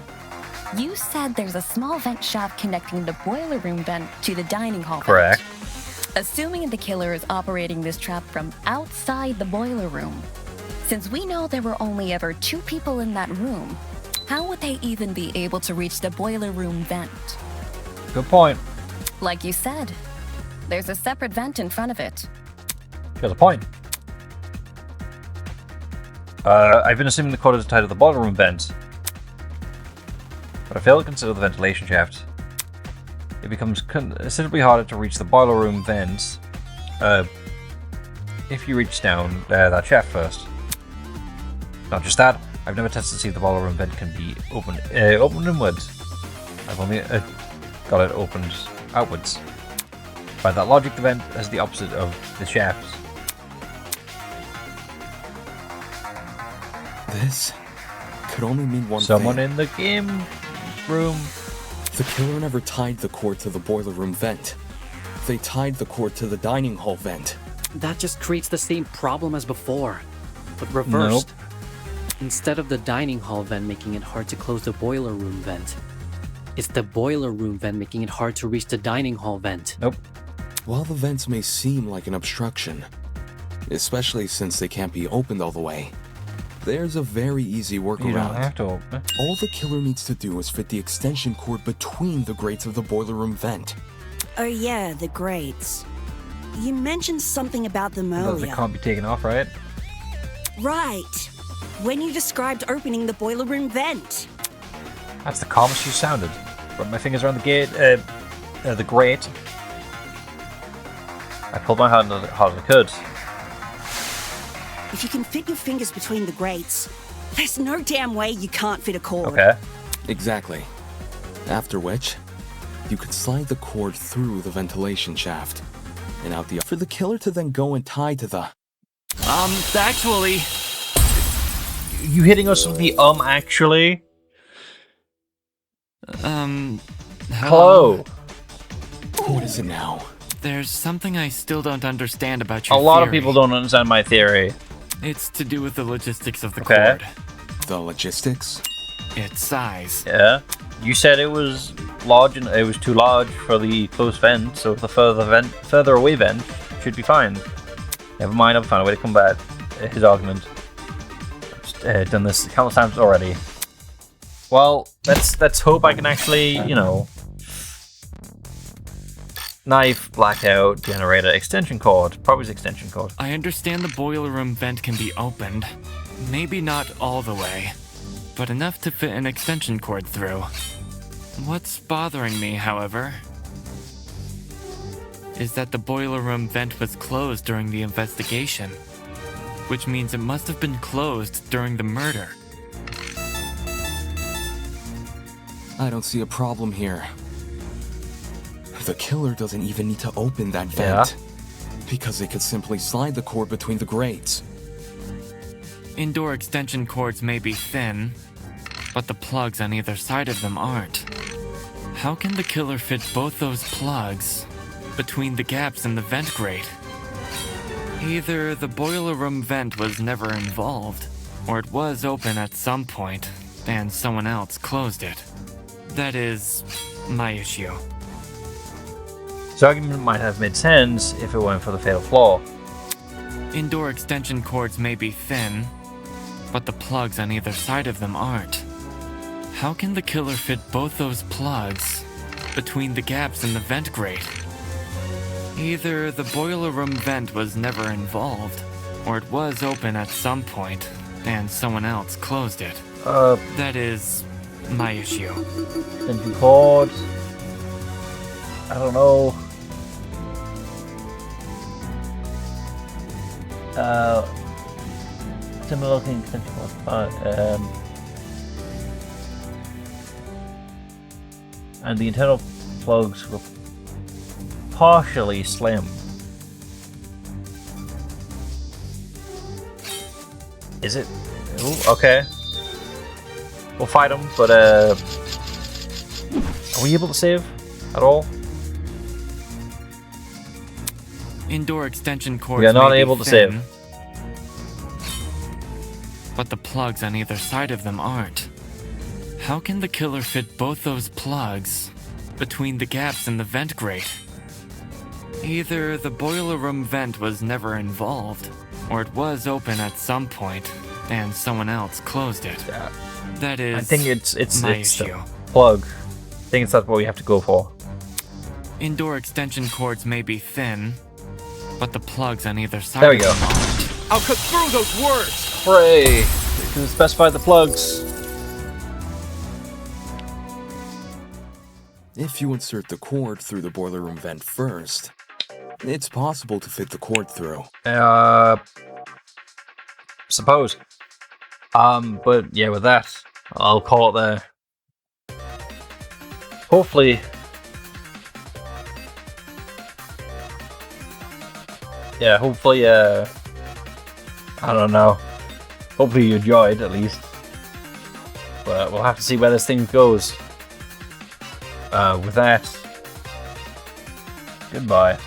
you said there's a small vent shaft connecting the boiler room vent to the dining hall Correct. vent. Assuming the killer is operating this trap from outside the boiler room, since we know there were only ever 2 people in that room, how would they even be able to reach the boiler room vent? Good point. Like you said, there's a separate vent in front of it. There's a point. I've been assuming the cord is tied to the boiler room vent, but I fail to consider the ventilation shaft. It becomes considerably harder to reach the boiler room vents if you reach down that shaft first. Not just that, I've never tested to see if the boiler room vent can be opened inwards. I've only got it opened outwards. By that logic, the vent is the opposite of the shafts. This could only mean one Someone thing. in the game room. The killer never tied the cord to the boiler room vent. They tied the cord to the dining hall vent. That just creates the same problem as before, but reversed. Instead of the dining hall vent making it hard to close the boiler room vent, it's the boiler room vent making it hard to reach the dining hall vent. Nope. While the vents may seem like an obstruction, especially since they can't be opened all the way, there's a very easy workaround. You don't have to open it. All the killer needs to do is fit the extension cord between the grates of the boiler room vent. Oh yeah, the grates. You mentioned something about them They earlier. can't be taken off, right? Right. When you described opening the boiler room vent. That's the calmest you sounded. Run my fingers around the grate. I pulled my hand as hard as I could. If you can fit your fingers between the grates, there's no damn way you can't fit a cord. Okay. Exactly. After which, you could slide the cord through the ventilation shaft and out the for the killer to then go and tie to the... Actually... You hitting us with the actually? Hello? What is it now? There's something I still don't understand about your A lot of theory. people don't understand my theory. It's to do with the logistics of the Okay. cord. The logistics? Its size. Yeah. You said it was large and it was too large for the closed vent, so the further away vent should be fine. Never mind, I'll find a way to combat his argument. I've done this countless times already. Well, let's hope I can actually, knife, blackout, generator, extension cord. Probably his extension cord. I understand the boiler room vent can be opened. Maybe not all the way, but enough to fit an extension cord through. What's bothering me, however, is that the boiler room vent was closed during the investigation, which means it must have been closed during the murder. I don't see a problem here. The killer doesn't even need to open that vent, because they could simply slide the cord between the grates. Indoor extension cords may be thin, but the plugs on either side of them aren't. How can the killer fit both those plugs between the gaps in the vent grate? Either the boiler room vent was never involved, or it was open at some point, and someone else closed it. That is my issue. This argument might have made sense if it weren't for the fatal flaw. Indoor extension cords may be thin, but the plugs on either side of them aren't. How can the killer fit both those plugs between the gaps in the vent grate? Either the boiler room vent was never involved, or it was open at some point, and someone else closed it. That is my issue. Extension cord. I don't know. Similar looking extension cord. And the internal plugs were partially slim. Is it? Ooh, okay. We'll fight them, but are we able to save at all? Indoor extension cords We are not may be able to thin, save. but the plugs on either side of them aren't. How can the killer fit both those plugs between the gaps in the vent grate? Either the boiler room vent was never involved, or it was open at some point, and someone else closed it. That is I think it's my it's issue. the plug. I think that's what we have to go for. Indoor extension cords may be thin, but the plugs on either side There we of go. them aren't. I'll cut through those words! Hooray! We can specify the plugs. If you insert the cord through the boiler room vent first, it's possible to fit the cord through. Suppose. But yeah, with that, I'll call it there. Hopefully. Yeah, hopefully, I don't know. Hopefully you enjoyed, at least. but we'll have to see where this thing goes. With that, goodbye.